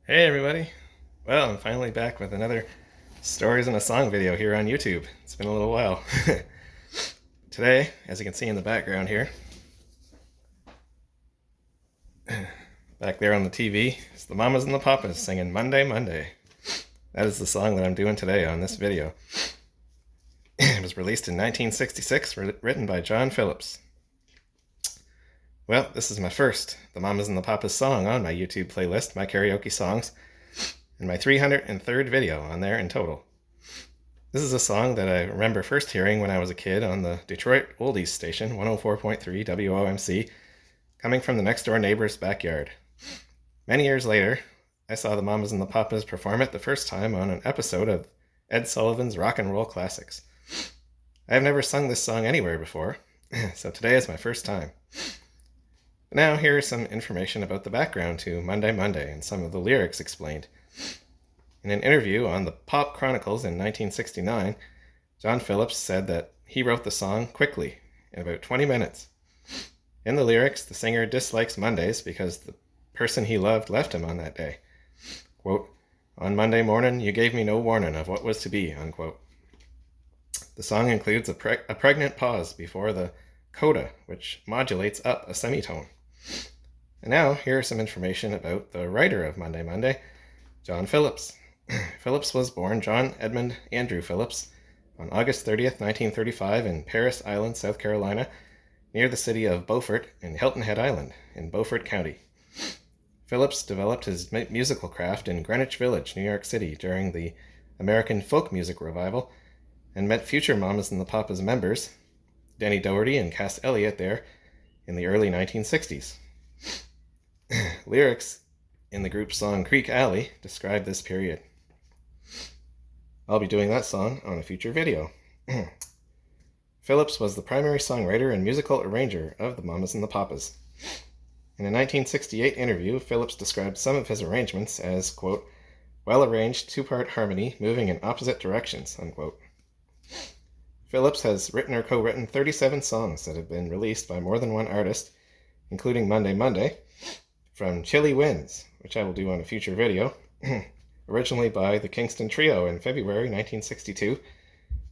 Hey everybody! Well, I'm finally back with another Stories in a Song video here on YouTube. It's been a little while. Today, as you can see in the background here, back there on the TV, is the Mamas and the Papas singing Monday, Monday. That is the song that I'm doing today on this video. It was released in 1966, written by John Phillips. Well, this is my first The Mamas and the Papas song on my YouTube playlist, My Karaoke Songs, and my 303rd video on there in total. This is a song that I remember first hearing when I was a kid on the Detroit Oldies station, 104.3 WOMC, coming from the next door neighbor's backyard. Many years later, I saw the Mamas and the Papas perform it the first time on an episode of Ed Sullivan's Rock and Roll Classics. I have never sung this song anywhere before, so today is my first time. Now, here is some information about the background to Monday, Monday and some of the lyrics explained. In an interview on the Pop Chronicles in 1969, John Phillips said that he wrote the song quickly, in about 20 minutes. In the lyrics, the singer dislikes Mondays because the person he loved left him on that day. Quote, "On Monday morning, you gave me no warning of what was to be," unquote. The song includes a pregnant pause before the coda, which modulates up a semitone. And now, here is some information about the writer of Monday, Monday, John Phillips. Phillips was born John Edmund Andrew Phillips on August 30th, 1935 in Parris Island, South Carolina, near the city of Beaufort in Hilton Head Island in Beaufort County. Phillips developed his musical craft in Greenwich Village, New York City during the American folk music revival and met future Mamas and the Papas members, Denny Doherty and Cass Elliot, there in the early 1960s. Lyrics in the group's song Creek Alley describe this period. I'll be doing that song on a future video. Phillips was the primary songwriter and musical arranger of the Mamas and the Papas. In a 1968 interview, Phillips described some of his arrangements as, quote, "well-arranged two-part harmony moving in opposite directions," unquote. Phillips has written or co-written 37 songs that have been released by more than one artist, including Monday, Monday, from Chilly Winds, which I will do on a future video, originally by the Kingston Trio in February 1962,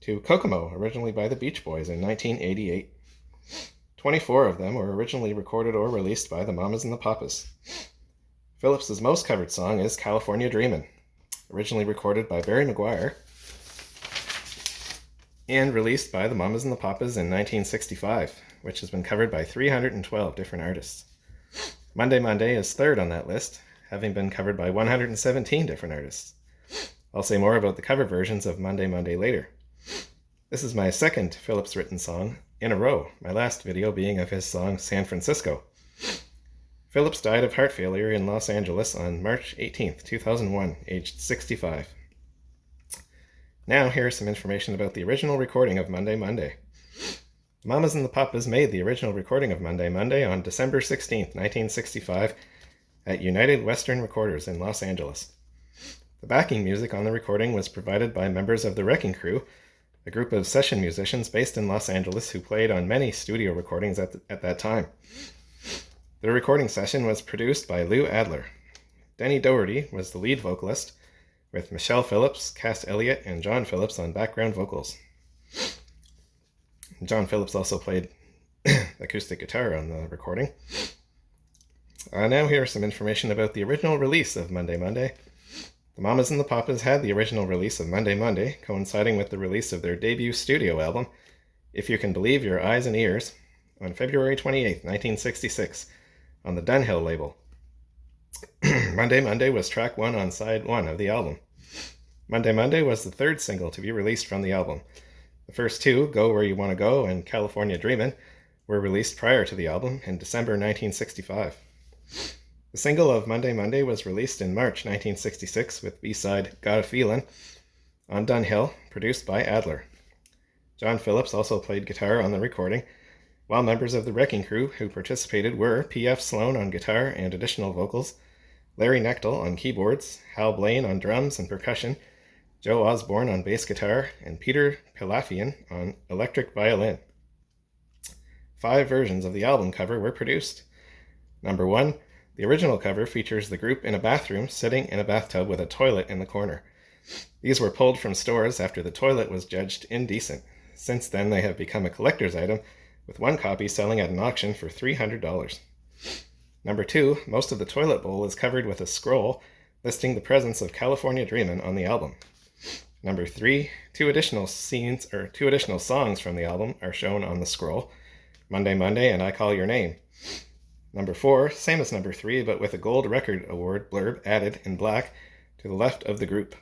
to Kokomo, originally by the Beach Boys in 1988. 24 of them were originally recorded or released by the Mamas and the Papas. Phillips's most covered song is California Dreamin', originally recorded by Barry McGuire and released by the Mamas and the Papas in 1965, which has been covered by 312 different artists. Monday, Monday is third on that list, having been covered by 117 different artists. I'll say more about the cover versions of Monday, Monday later. This is my second Phillips written song in a row, my last video being of his song San Francisco. Phillips died of heart failure in Los Angeles on March 18th, 2001, aged 65. Now, here is some information about the original recording of Monday, Monday. Mamas and the Papas made the original recording of Monday, Monday on December 16th, 1965 at United Western Recorders in Los Angeles. The backing music on the recording was provided by members of the Wrecking Crew, a group of session musicians based in Los Angeles who played on many studio recordings at that time. The recording session was produced by Lou Adler. Denny Doherty was the lead vocalist, with Michelle Phillips, Cass Elliot, and John Phillips on background vocals. John Phillips also played acoustic guitar on the recording. Now here is some information about the original release of Monday, Monday. The Mamas and the Papas had the original release of Monday, Monday, coinciding with the release of their debut studio album, If You Can Believe Your Eyes and Ears, on February 28, 1966, on the Dunhill label. Monday, Monday was track 1 on side 1 of the album. Monday, Monday was the third single to be released from the album. The first two, Go Where You Want to Go and California Dreamin', were released prior to the album in December 1965. The single of Monday, Monday was released in March 1966 with B-side Got A Feelin' on Dunhill, produced by Adler. John Phillips also played guitar on the recording, while members of the Wrecking Crew who participated were P.F. Sloan on guitar and additional vocals, Larry Knechtel on keyboards, Hal Blaine on drums and percussion, Joe Osborne on bass guitar, and Peter Pilafian on electric violin. 5 versions of the album cover were produced. Number 1, The original cover features the group in a bathroom sitting in a bathtub with a toilet in the corner. These were pulled from stores after the toilet was judged indecent. Since then, they have become a collector's item, with one copy selling at an auction for $300. Number 2, most of the toilet bowl is covered with a scroll listing the presence of California Dreamin' on the album. Number 3, two additional songs from the album are shown on the scroll, Monday Monday and I Call Your Name. Number 4, same as number 3, but with a gold record award blurb added in black to the left of the group.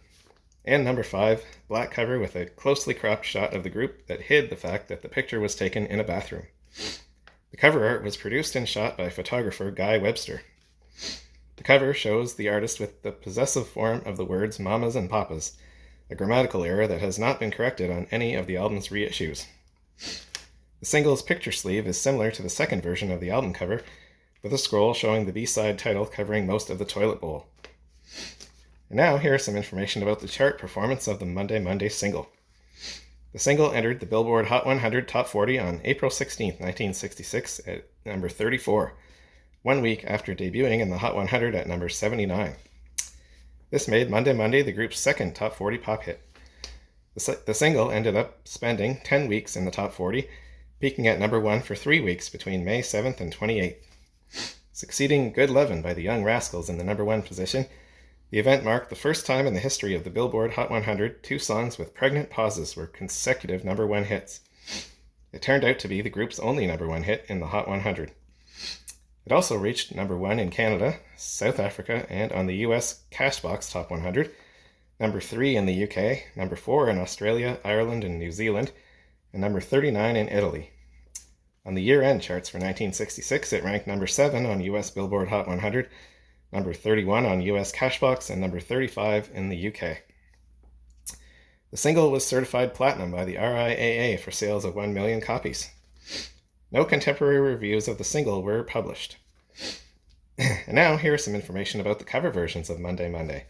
And number 5, black cover with a closely cropped shot of the group that hid the fact that the picture was taken in a bathroom. The cover art was produced and shot by photographer Guy Webster. The cover shows the artist with the possessive form of the words mamas and papas, a grammatical error that has not been corrected on any of the album's reissues. The single's picture sleeve is similar to the second version of the album cover, with a scroll showing the B-side title covering most of the toilet bowl. And now, here is some information about the chart performance of the Monday Monday single. The single entered the Billboard Hot 100 Top 40 on April 16, 1966 at number 34, 1 week after debuting in the Hot 100 at number 79. This made Monday Monday the group's second Top 40 pop hit. The single ended up spending 10 weeks in the Top 40, peaking at number 1 for 3 weeks between May 7th and 28th. Succeeding Good Lovin' by the Young Rascals in the number 1 position, the event marked the first time in the history of the Billboard Hot 100 2 songs with pregnant pauses were consecutive number 1 hits. It turned out to be the group's only number 1 hit in the Hot 100. It also reached number 1 in Canada, South Africa, and on the US Cashbox Top 100, number 3 in the UK, number 4 in Australia, Ireland, and New Zealand, and number 39 in Italy. On the year-end charts for 1966, it ranked number 7 on US Billboard Hot 100, number 31 on US Cashbox, and number 35 in the UK. The single was certified platinum by the RIAA for sales of 1 million copies. No contemporary reviews of the single were published. And now, here is some information about the cover versions of Monday Monday.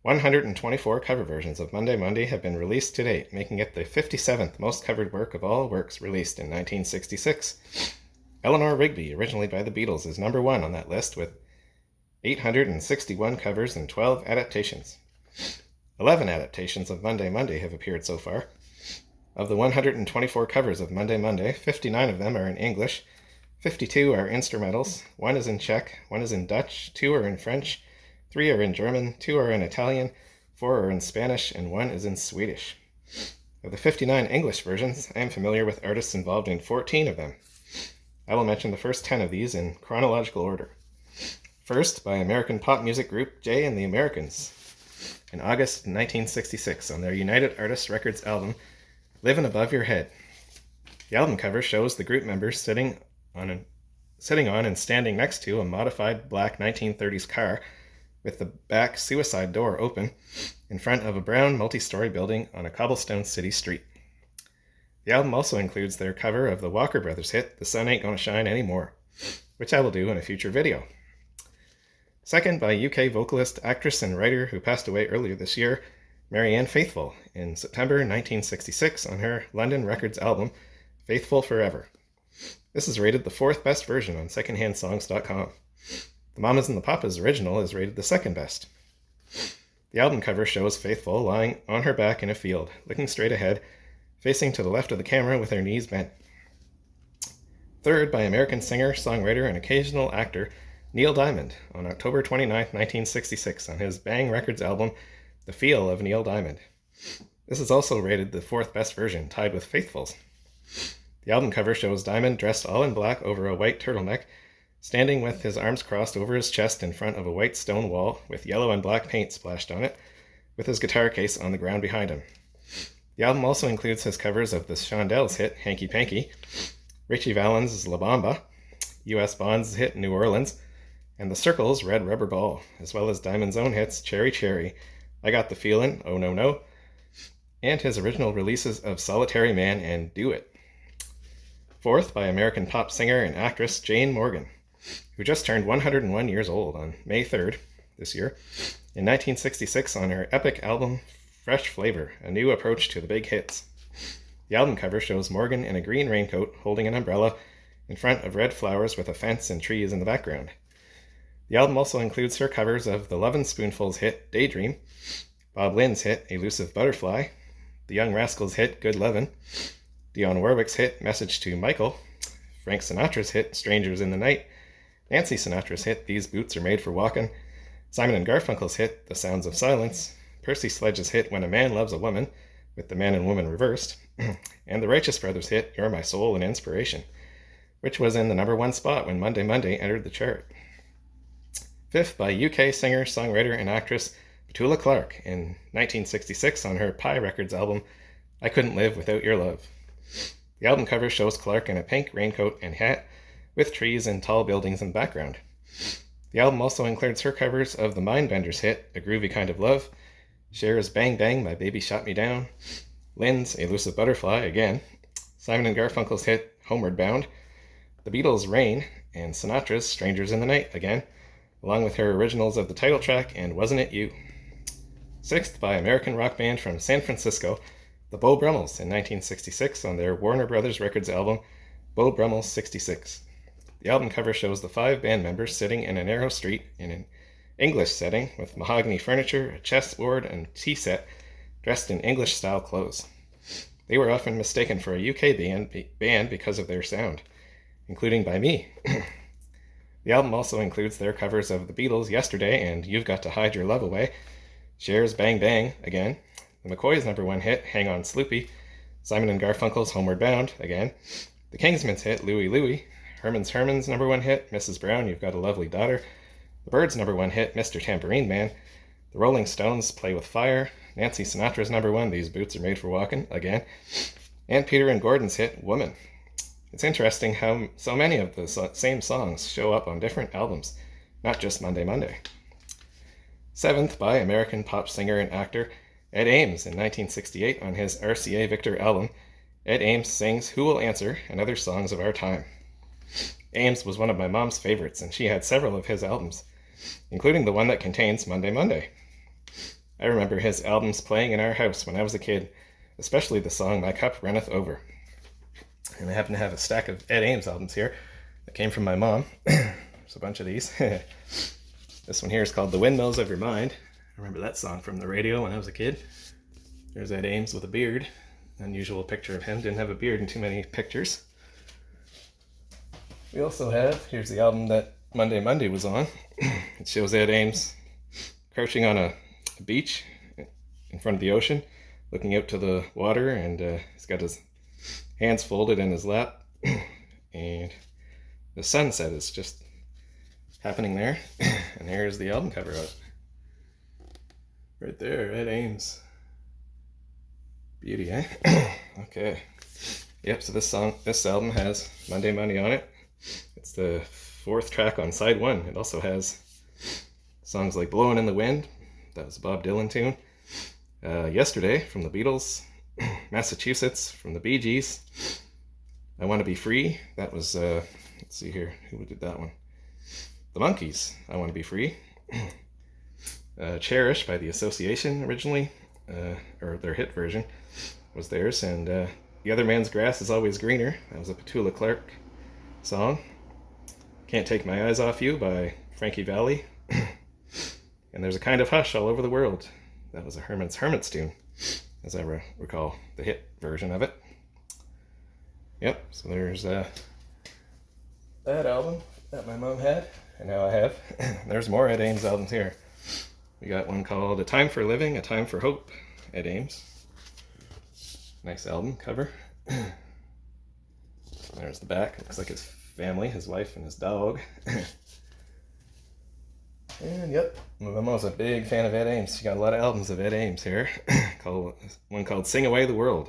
124 cover versions of Monday Monday have been released to date, making it the 57th most covered work of all works released in 1966. Eleanor Rigby, originally by the Beatles, is number 1 on that list with 861 covers and 12 adaptations. 11 adaptations of Monday Monday have appeared so far. Of the 124 covers of Monday Monday, 59 of them are in English, 52 are instrumentals, 1 is in Czech, 1 is in Dutch, 2 are in French, 3 are in German, 2 are in Italian, 4 are in Spanish, and 1 is in Swedish. Of the 59 English versions, I am familiar with artists involved in 14 of them. I will mention the first 10 of these in chronological order. First, by American pop music group Jay and the Americans, in August 1966 on their United Artists Records album, Livin' Above Your Head. The album cover shows the group members sitting on and standing next to a modified black 1930s car with the back suicide door open in front of a brown multi-story building on a cobblestone city street. The album also includes their cover of the Walker Brothers hit, The Sun Ain't Gonna Shine Anymore, which I will do in a future video. Second, by UK vocalist, actress, and writer who passed away earlier this year, Marianne Faithfull, in September 1966 on her London Records album, Faithful Forever. This is rated the 4th best version on secondhandsongs.com. The Mamas and the Papas original is rated the 2nd best. The album cover shows Faithfull lying on her back in a field, looking straight ahead, facing to the left of the camera with her knees bent. Third, by American singer, songwriter, and occasional actor Neil Diamond on October 29, 1966 on his Bang Records album, The Feel of Neil Diamond. This is also rated the 4th best version, tied with Faithfull's. The album cover shows Diamond dressed all in black over a white turtleneck, standing with his arms crossed over his chest in front of a white stone wall with yellow and black paint splashed on it, with his guitar case on the ground behind him. The album also includes his covers of the Shondells hit Hanky Panky, Richie Valens' La Bamba, U.S. Bond's hit New Orleans, and the Circles' Red Rubber Ball, as well as Diamond's own hits Cherry Cherry, I Got the Feelin', Oh No No, and his original releases of Solitary Man and Do It. Fourth, by American pop singer and actress Jane Morgan, who just turned 101 years old on May 3rd this year, in 1966 on her epic album Fresh Flavor, A New Approach to the Big Hits. The album cover shows Morgan in a green raincoat holding an umbrella in front of red flowers with a fence and trees in the background. The album also includes her covers of the Lovin' Spoonful's hit Daydream, Bob Lynn's hit Elusive Butterfly, the Young Rascals' hit Good Lovin', Dionne Warwick's hit Message to Michael, Frank Sinatra's hit Strangers in the Night, Nancy Sinatra's hit These Boots Are Made for Walkin', Simon and Garfunkel's hit The Sounds of Silence, Percy Sledge's hit When a Man Loves a Woman, with the man and woman reversed, and the Righteous Brothers' hit You're My Soul and Inspiration, which was in the #1 spot when Monday Monday entered the chart. Fifth, by UK singer, songwriter, and actress Petula Clark in 1966 on her Pie Records album I Couldn't Live Without Your Love. The album cover shows Clark in a pink raincoat and hat with trees and tall buildings in the background. The album also includes her covers of the Mindbenders' hit A Groovy Kind of Love, Cher's Bang Bang My Baby Shot Me Down, Lynn's Elusive Butterfly again, Simon and Garfunkel's hit Homeward Bound, the Beatles' Rain, and Sinatra's Strangers in the Night again, along with her originals of the title track and Wasn't It You. Sixth, by American rock band from San Francisco, the Beau Brummels in 1966 on their Warner Brothers Records album Beau Brummels 66. The album cover shows the 5 band members sitting in a narrow street in an English setting with mahogany furniture, a chessboard, and tea set, dressed in English-style clothes. They were often mistaken for a UK band because of their sound, including by me. The album also includes their covers of the Beatles' Yesterday and You've Got to Hide Your Love Away, Cher's Bang Bang again, the McCoys' #1 hit Hang On Sloopy, Simon and Garfunkel's Homeward Bound again, the Kingsmen's hit Louie Louie, Herman's #1 hit Mrs. Brown, You've Got a Lovely Daughter, the Byrds' #1 hit Mr. Tambourine Man, the Rolling Stones' Play with Fire, Nancy Sinatra's #1 These Boots Are Made for Walkin' again, and Peter and Gordon's hit Woman. It's interesting how so many of the same songs show up on different albums, not just Monday Monday. Seventh, by American pop singer and actor Ed Ames in 1968 on his RCA Victor album, Ed Ames sings Who Will Answer and Other Songs of Our Time. Ames was one of my mom's favorites, and she had several of his albums, including the one that contains Monday Monday. I remember his albums playing in our house when I was a kid, especially the song My Cup Runneth Over. And I happen to have a stack of Ed Ames albums here that came from my mom. There's a bunch of these. This one here is called The Windmills of Your Mind. I remember that song from the radio when I was a kid. There's Ed Ames with a beard. Unusual picture of him. Didn't have a beard in too many pictures. We also have, here's the album that Monday Monday was on. It shows Ed Ames crouching on a beach in front of the ocean, looking out to the water, and he's got his hands folded in his lap, and the sunset is just happening there. And here's the album cover of it. Right there, Ed Ames. Beauty, eh? Okay. Yep, so this album has Monday Monday on it. It's the 4th track on side 1. It also has songs like Blowin' in the Wind, that was a Bob Dylan tune, Yesterday from the Beatles, Massachusetts from the Bee Gees, I Want to Be Free, that was, let's see here, who did that one? The Monkees, I Want to Be Free. Cherish by The Association originally, or their hit version was theirs, and The Other Man's Grass Is Always Greener, that was a Petula Clark song. Can't Take My Eyes Off You by Frankie Valli. And There's a Kind of Hush All Over the World, that was a Hermits tune, as I recall the hit version of it. Yep, so there's that album that my mom had, and now I have. There's more Ed Ames albums here. We got one called A Time for Living, A Time for Hope, Ed Ames. Nice album cover. There's the back. Looks like his family, his wife and his dog. And yep, my mom was a big fan of Ed Ames. She got a lot of albums of Ed Ames here. One called Sing Away the World.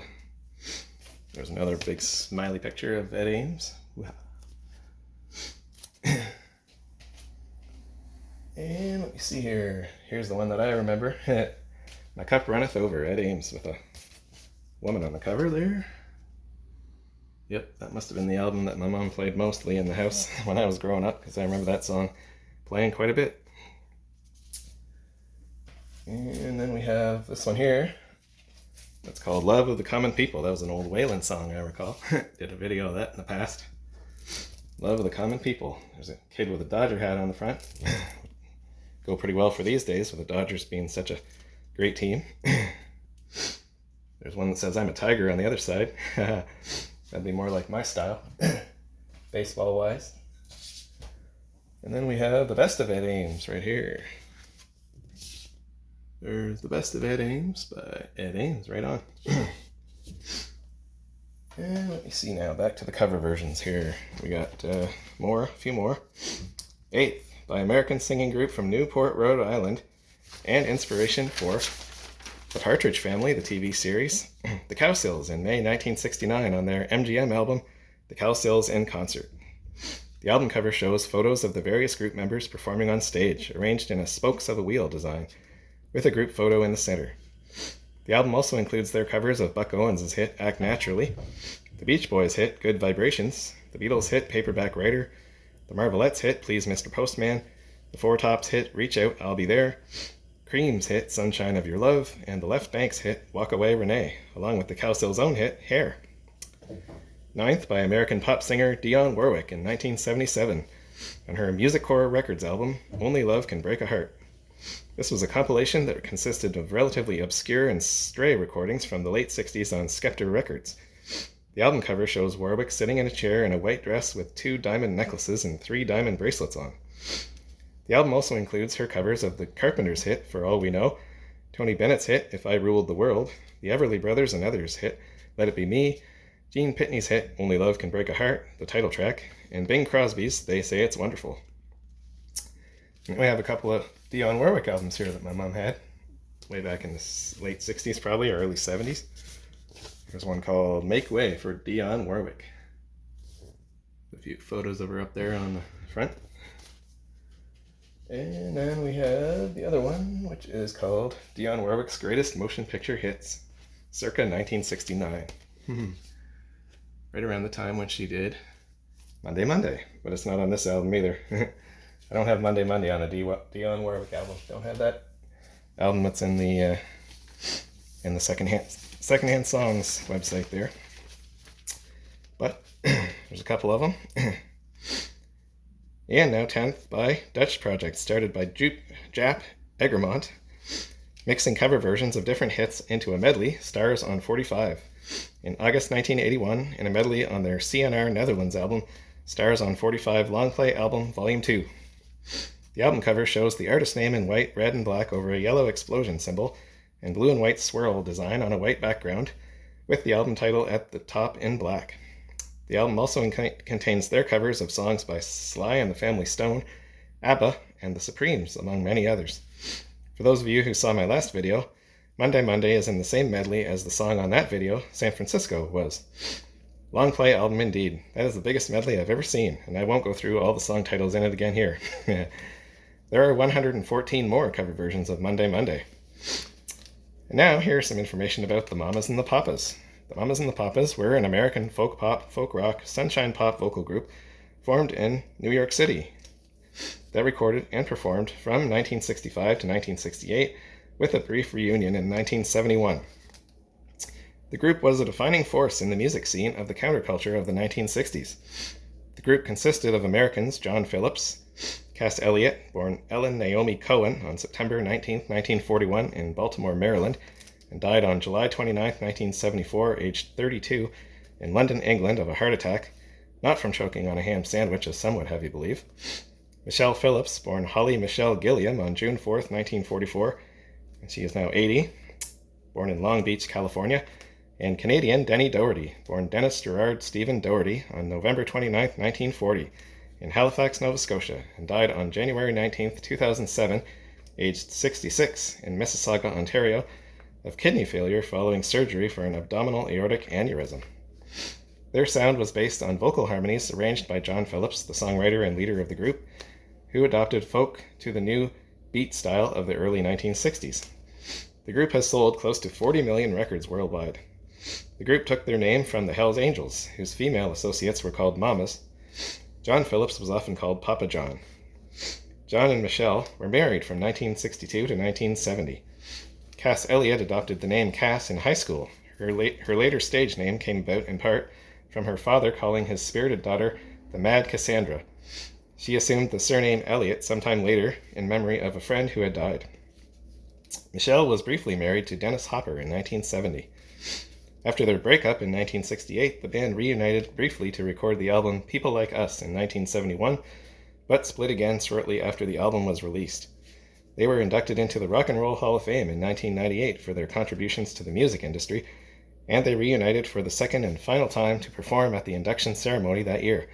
There's another big smiley picture of Ed Ames. And let me see here. Here's the one that I remember. My Cup Runneth Over, Ed Ames with a woman on the cover there. Yep, that must have been the album that my mom played mostly in the house when I was growing up, because I remember that song playing quite a bit. And then we have this one here. That's called Love of the Common People. That was an old Waylon song, I recall. Did a video of that in the past. Love of the common people. There's a kid with a Dodger hat on the front. Go pretty well for these days, with the Dodgers being such a great team. There's one that says I'm a Tiger on the other side. That'd be more like my style, baseball-wise. And then we have the best of Ed Ames right here. There's the best of Ed Ames by Ed Ames, right on. And let me see now, back to the cover versions here. We got a few more. Eighth, by American singing group from Newport, Rhode Island, and inspiration for The Partridge Family, the TV series, The Cowsills, in May 1969 on their MGM album, The Cowsills in Concert. The album cover shows photos of the various group members performing on stage, arranged in a spokes of a wheel design, with a group photo in the center. The album also includes their covers of Buck Owens' hit Act Naturally, the Beach Boys' hit Good Vibrations, the Beatles' hit Paperback Writer, the Marvelettes' hit Please Mr. Postman, the Four Tops' hit Reach Out, I'll Be There, Cream's hit Sunshine of Your Love, and the Left Bank's hit Walk Away Renee, along with the Cowsills' own hit Hair. Ninth, by American pop singer Dionne Warwick in 1977 on her Music-Core Records album Only Love Can Break a Heart. This was a compilation that consisted of relatively obscure and stray recordings from the late 60s on Skepta Records. The album cover shows Warwick sitting in a chair in a white dress with 2 diamond necklaces and 3 diamond bracelets on. The album also includes her covers of the Carpenters' hit For All We Know, Tony Bennett's hit If I Ruled the World, the Everly Brothers and Others' hit Let It Be Me, Gene Pitney's hit Only Love Can Break a Heart, the title track, and Bing Crosby's They Say It's Wonderful. And we have a couple of Dionne Warwick albums here that my mom had way back in the late 60s probably, or early 70s. There's one called Make Way for Dionne Warwick. A few photos of her up there on the front. And then we have the other one, which is called Dionne Warwick's Greatest Motion Picture Hits, circa 1969. Right around the time when she did Monday Monday, but it's not on this album either. I don't have Monday Monday on a Dionne Warwick album. Don't have that album that's in the secondhand songs website there. But there's a couple of them. And now 10th, by Dutch Project, started by Jap Egremont, mixing cover versions of different hits into a medley, Stars on 45. In August 1981, in a medley on their CNR Netherlands album, Stars on 45 Longplay Album Volume 2. The album cover shows the artist name in white, red, and black over a yellow explosion symbol and blue and white swirl design on a white background, with the album title at the top in black. The album also contains their covers of songs by Sly and the Family Stone, ABBA, and the Supremes, among many others. For those of you who saw my last video, Monday Monday is in the same medley as the song on that video, San Francisco, was. Long play album indeed. That is the biggest medley I've ever seen, and I won't go through all the song titles in it again here. There are 114 more cover versions of Monday Monday. And now, here's some information about the Mamas and the Papas. The Mamas and the Papas were an American folk pop, folk rock, sunshine pop vocal group formed in New York City that recorded and performed from 1965 to 1968, with a brief reunion in 1971. The group was a defining force in the music scene of the counterculture of the 1960s. The group consisted of Americans John Phillips, Cass Elliot, born Ellen Naomi Cohen on September 19, 1941 in Baltimore, Maryland, and died on July 29, 1974, aged 32, in London, England, of a heart attack, not from choking on a ham sandwich, as some would have you believe. Michelle Phillips, born Holly Michelle Gilliam on June 4, 1944, and she is now 80, born in Long Beach, California, and Canadian Denny Doherty, born Dennis Gerard Stephen Doherty on November 29, 1940, in Halifax, Nova Scotia, and died on January 19, 2007, aged 66, in Mississauga, Ontario, of kidney failure following surgery for an abdominal aortic aneurysm. Their sound was based on vocal harmonies arranged by John Phillips, the songwriter and leader of the group, who adopted folk to the new beat style of the early 1960s. The group has sold close to 40 million records worldwide. The group took their name from the Hells Angels, whose female associates were called Mamas. John Phillips was often called Papa John. John and Michelle were married from 1962 to 1970. Cass Elliot adopted the name Cass in high school. Her later stage name came about in part from her father calling his spirited daughter the Mad Cassandra. She assumed the surname Elliott sometime later in memory of a friend who had died. Michelle was briefly married to Dennis Hopper in 1970. After their breakup in 1968, the band reunited briefly to record the album People Like Us in 1971, but split again shortly after the album was released. They were inducted into the Rock and Roll Hall of Fame in 1998 for their contributions to the music industry, and they reunited for the second and final time to perform at the induction ceremony that year,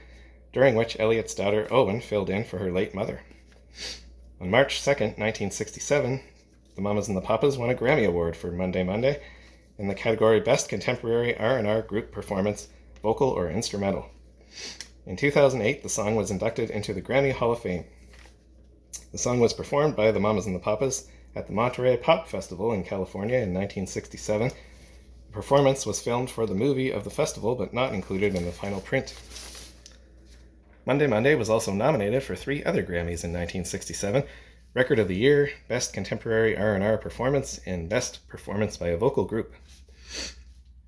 during which Elliott's daughter Owen filled in for her late mother. On March 2nd, 1967, the Mamas and the Papas won a Grammy Award for Monday Monday in the category Best Contemporary R&R Group Performance, Vocal or Instrumental. In 2008, the song was inducted into the Grammy Hall of Fame. The song was performed by the Mamas and the Papas at the Monterey Pop Festival in California in 1967. The performance was filmed for the movie of the festival but not included in the final print. Monday Monday was also nominated for 3 other Grammys in 1967, Record of the Year, Best Contemporary R&R Performance, and Best Performance by a Vocal Group.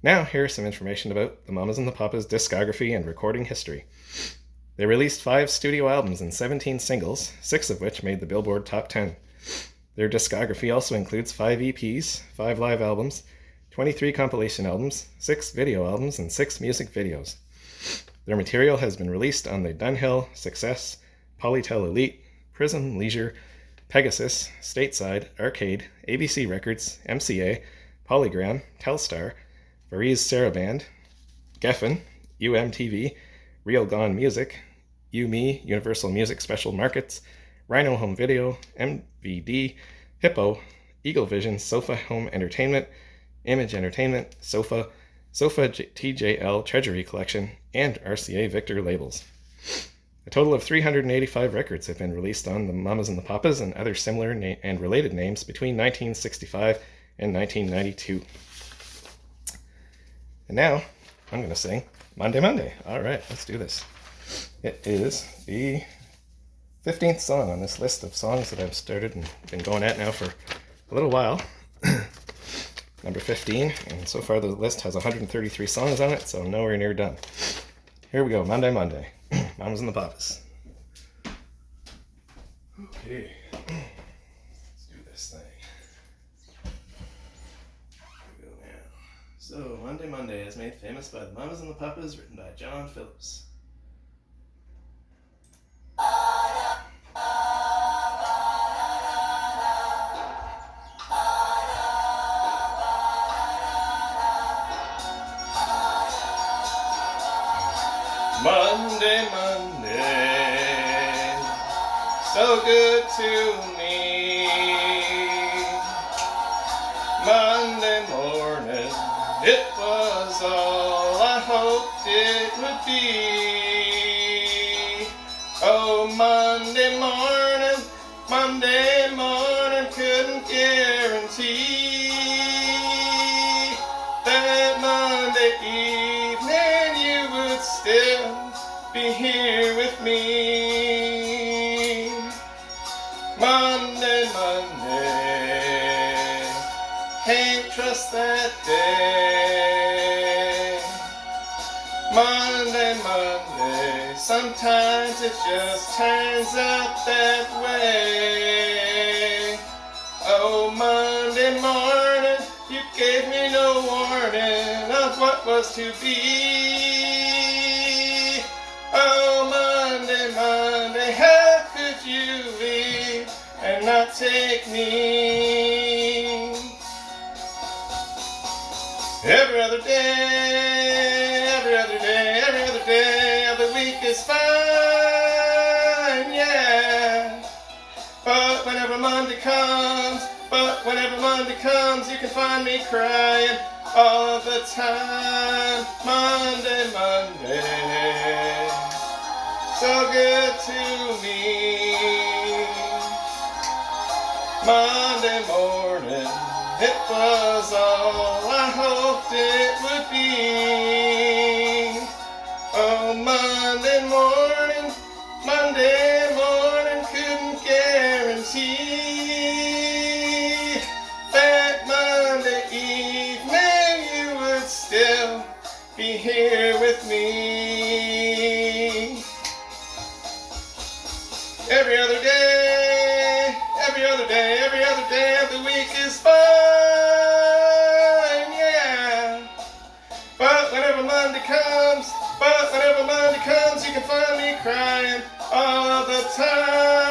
Now, here's some information about the Mamas and the Papas' discography and recording history. They released 5 studio albums and 17 singles, 6 of which made the Billboard Top 10. Their discography also includes 5 EPs, 5 live albums, 23 compilation albums, 6 video albums, and 6 music videos. Their material has been released on the Dunhill, Success, Polytel Elite, Prism, Leisure, Pegasus, Stateside, Arcade, ABC Records, MCA, Polygram, Telstar, Varese Saraband, Geffen, UMTV, Real Gone Music, UME, Universal Music Special Markets, Rhino Home Video, MVD, Hippo, Eagle Vision, Sofa Home Entertainment, Image Entertainment, Sofa TJL Treasury Collection, and RCA Victor labels. A total of 385 records have been released on the Mamas and the Papas and other similar and related names between 1965 and 1992. And now, I'm going to sing Monday Monday. All right, let's do this. It is the 15th song on this list of songs that I've started and been going at now for a little while. Number 15, and so far the list has 133 songs on it, so I'm nowhere near done. Here we go, Monday Monday. Mamas and the Papas. Okay, let's do this thing. Here we go now. So, Monday Monday is made famous by the Mamas and the Papas, written by John Phillips. Monday, Monday, so good to me. Monday morning, it was all I hoped it would be. Oh, Monday morning, couldn't guarantee that Monday evening you would still be here with me. Monday, can't trust that day. Monday, sometimes it just turns out that way. Oh, Monday morning, you gave me no warning of what was to be. Oh, Monday, how could you leave and not take me? Every other day of the week is fine, yeah. But whenever Monday comes, you can find me crying all the time. Monday, so good to me. Monday morning, it was all I hoped it would be. Oh, Monday morning, couldn't guarantee that Monday evening you would still be here with me. time.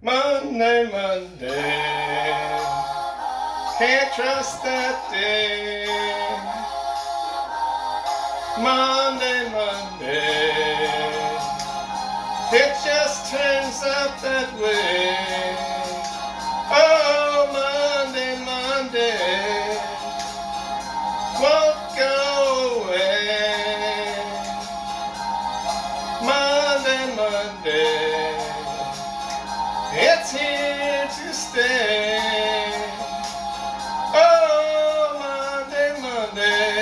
Monday, Monday, can't trust that day. Monday, Monday, it just turns out that way. Oh, Monday, Monday, won't go away. Monday, Monday, it's here to stay. Oh, Monday, Monday,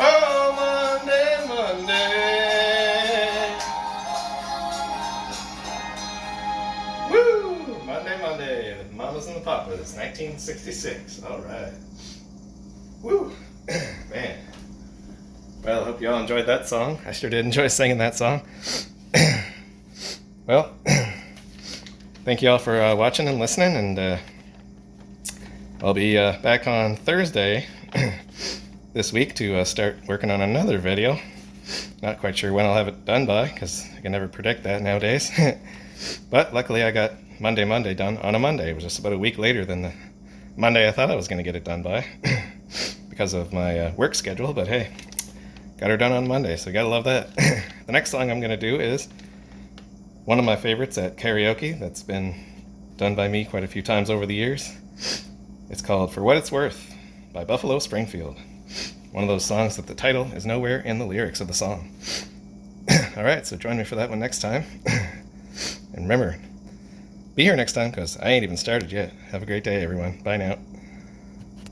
oh, Monday, Monday. Woo! Monday, Monday, the Mamas and the Papas, 1966. All right. Woo! Man. Well, I hope you all enjoyed that song. I sure did enjoy singing that song. Well, thank you all for watching and listening, and I'll be back on Thursday this week to start working on another video. Not quite sure when I'll have it done by, because I can never predict that nowadays. But luckily I got Monday done on a Monday. It was just about a week later than the Monday I thought I was going to get it done by because of my work schedule, but hey, got her done on Monday, so gotta love that. The next song I'm going to do is one of my favorites at karaoke that's been done by me quite a few times over the years. It's called For What It's Worth by Buffalo Springfield. One of those songs that the title is nowhere in the lyrics of the song. Alright, so join me for that one next time. And remember, be here next time because I ain't even started yet. Have a great day, everyone. Bye now.